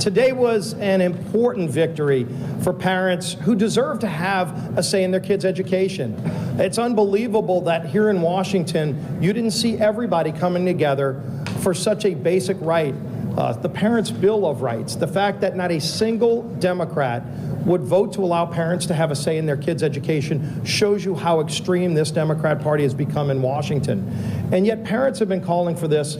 Today was an important victory for parents who deserve to have a say in their kids' education. It's unbelievable that here in Washington, you didn't see everybody coming together for such a basic right. The Parents' Bill of Rights, the fact that not a single Democrat would vote to allow parents to have a say in their kids' education shows you how extreme this Democrat Party has become in Washington. And yet parents have been calling for this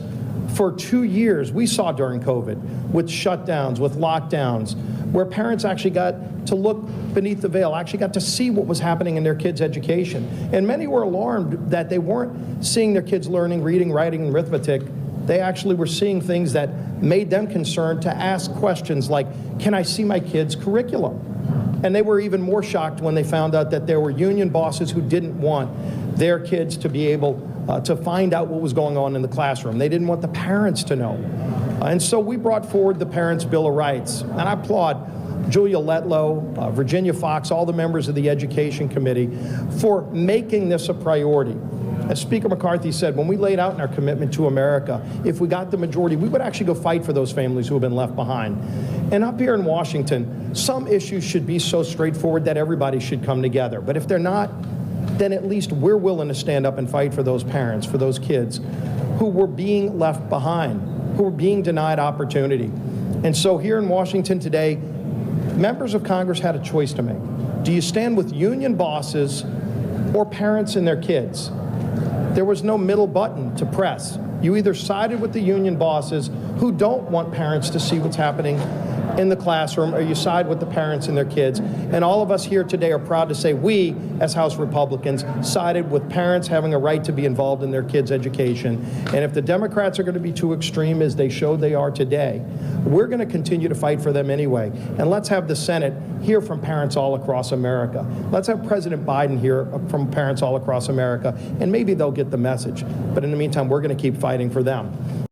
for 2 years. We saw during COVID with shutdowns, with lockdowns, where parents actually got to look beneath the veil, actually got to see what was happening in their kids' education. And many were alarmed that they weren't seeing their kids learning, reading, writing, and arithmetic. They actually were seeing things that made them concerned to ask questions like, can I see my kids' curriculum? And they were even more shocked when they found out that there were union bosses who didn't want their kids to be able to find out what was going on in the classroom. They didn't want the parents to know. And so we brought forward the Parents' Bill of Rights. And I applaud Julia Letlow, Virginia Fox, all the members of the Education Committee for making this a priority. As Speaker McCarthy said, when we laid out in our commitment to America, if we got the majority, we would actually go fight for those families who have been left behind. And up here in Washington, some issues should be so straightforward that everybody should come together. But if they're not, then at least we're willing to stand up and fight for those parents, for those kids who were being left behind, who were being denied opportunity. And so here in Washington today, members of Congress had a choice to make. Do you stand with union bosses or parents and their kids? There was no middle button to press. You either sided with the union bosses who don't want parents to see what's happening in the classroom, or you side with the parents and their kids. And all of us here today are proud to say we, as House Republicans, sided with parents having a right to be involved in their kids' education. And if the Democrats are going to be too extreme, as they showed they are today, we're going to continue to fight for them anyway. And let's have the Senate hear from parents all across America. Let's have President Biden hear from parents all across America, and maybe they'll get the message. But in the meantime, we're going to keep fighting for them.